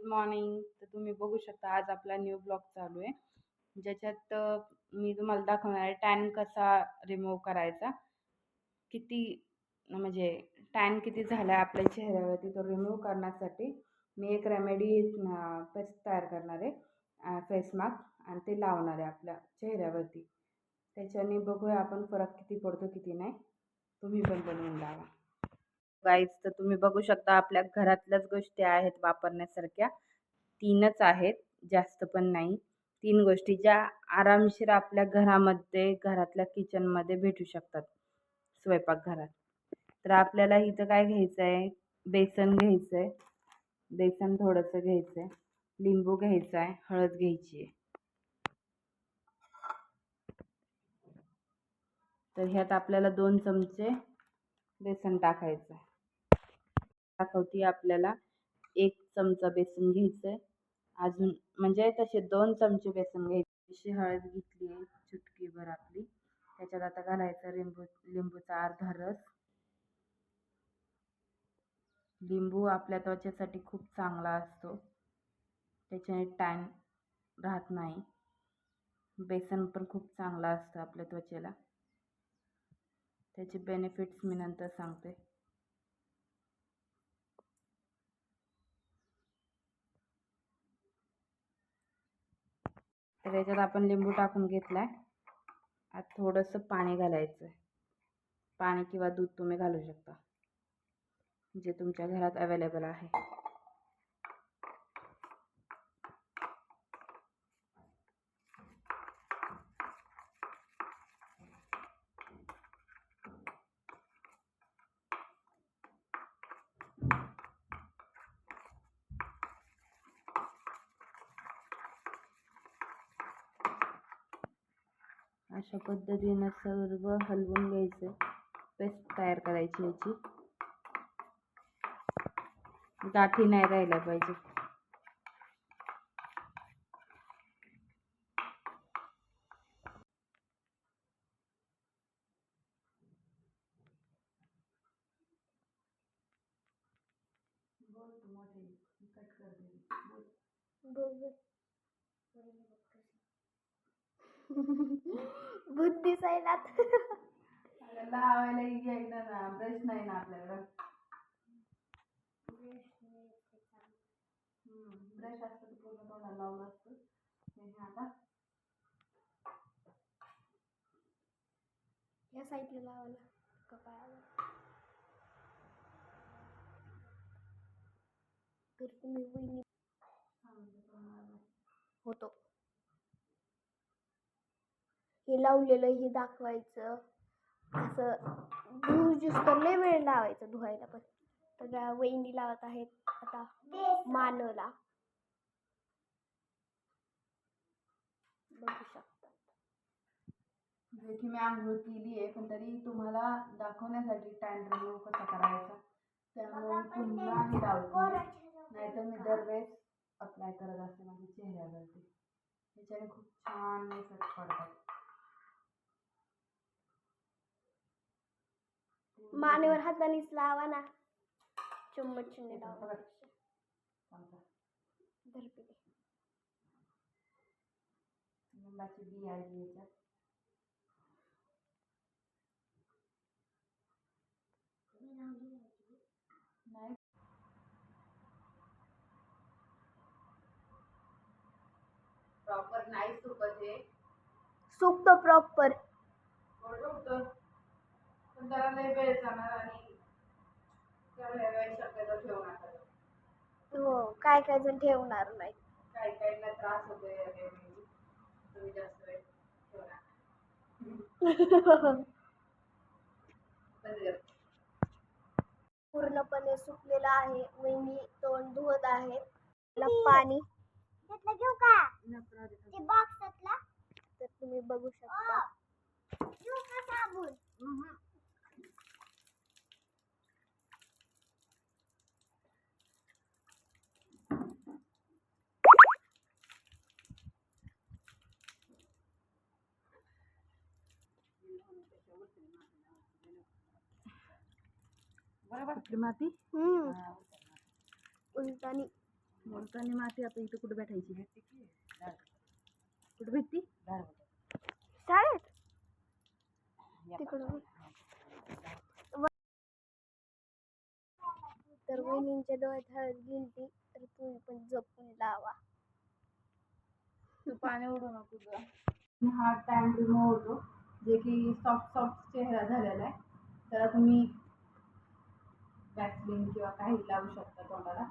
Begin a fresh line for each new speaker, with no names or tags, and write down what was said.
Good morning. तर तुम्ही बघू शकता आज आपला न्यू ब्लॉग चालू आहे, ज्याच्यात मी तुम्हाला दाखवणार आहे टॅन कसा रिमूव्ह करायचा. किती म्हणजे टॅन किती झाला आपल्या चेहऱ्यावरती तो रिमूव्ह करण्यासाठी मी एक रेमेडी पेस्ट तयार करणार आहे, फेस मास्क, आणि ते लावणार आहे आपल्या चेहऱ्यावरती. त्याच्याने बघूया आपण फरक किती पडतो किती नाही. तुम्ही पण बनवून लावा गाईज. तर तुम्ही बघू शकता आपल्या घरातल्याच गोष्टी आहेत वापरण्यासारख्या. 3च आहेत, जास्त पण नाही. 3 गोष्टी ज्या आरामशीर आपल्या घरामध्ये, घरातल्या किचनमध्ये भेटू शकतात स्वयंपाकघरात. तर आपल्याला इथं काय घ्यायचं आहे, बेसन घ्यायचं आहे, बेसन थोडंसं घ्यायचं आहे, लिंबू घ्यायचा आहे, हळद घ्यायची आहे. तर ह्यात आपल्याला 2 चमचे बेसन टाकायचं आहे. दाखवते आपल्याला 1 चमचा बेसन घ्यायचं आहे, अजून म्हणजे तसे 2 चमचे बेसन घ्यायचे. अशी हळद घेतली आहे चुटकीभर आपली. त्याच्यात आता घालायचा लिंबूचा अर्धा रस. लिंबू आपल्या त्वचेसाठी खूप चांगला असतो, त्याच्याने टॅन राहत नाही. बेसन पण खूप चांगला असतं आपल्या त्वचेला. त्याचे बेनिफिट्स मी नंतर सांगते. तर त्याच्यात आपण लिंबू टाकून घेतलाय. आता थोडंसं पाणी घालायचं. पाणी किंवा दूध तुम्ही घालू शकता, जे तुमच्या घरात अवेलेबल आहे. अशा पद्धतीनं सर्व हलवून घ्यायचं. पेस्ट तयार करायची याची. गाठी नाही राहिल्या पाहिजे.
भूत दिसायला
लावायला घ्यायचं ना, ब्रश नाही ना आपल्याकडं. ब्रश असतं तर पूर्ण तोंडाला लावलं असतं. आता
या साईडला लावायला कपाळाला. तर तुम्ही वहिनी होतो हे लावलेलं हे दाखवायचं. असं धुजूस तर लय वेळ लावायचं धुवायला. पण तर वहिनी लावत आहेत आता मानला. बघू शकता
की मी आंघोळ केली आहे, पण तरी तुम्हाला दाखवण्यासाठी टॅन रिमूव्ह कसा करायचा त्यामुळे पुन्हा हे लावते. नाहीतर मी दरवेळेस अप्लाय करत असते माझ्या चेहऱ्यावरती. त्याच्याने खूप छान इफेक्ट पडतात.
मानेवर हातानेच लावा ना, चम्मचने लावा.
लिंबाची बी आहे याच्यात. नाही प्रॉपर नाही सुकत आहे.
सुकतो प्रॉपर.
पण त्याला लय वेळ जाणार आणि त्याला वेळ शक्यता ठेवू नका.
हो, काय काय जण ठेवणार नाही.
काही काहींना त्रास होतोय तुम्ही जास्त वेळ ठेवणार.
पूर्णपणे सुकलेला आहे. वहिनी तोंड धुवत आहेत. पाणी घेऊ का ते बॉक्सातला. तर तुम्ही बघू शकता. घेऊ का साबण?
बरोबर आपली माती
उलटानी
मोलकानी माती आता इथं कुठे भेटायची? कुठे भेटती?
शाळेत तिकडं. तर वहिनींच्या डोळ्यात हळद गेलती, तर तुम्ही पण जपून लावा.
तू पाणी उडू नको ग. हा टॅन रिमूव्ह होतो, जे की सॉफ्ट चेहरा झालेला आहे. त्याला तुम्ही वॅक्सिन किंवा काही लावू शकता तोंडाला.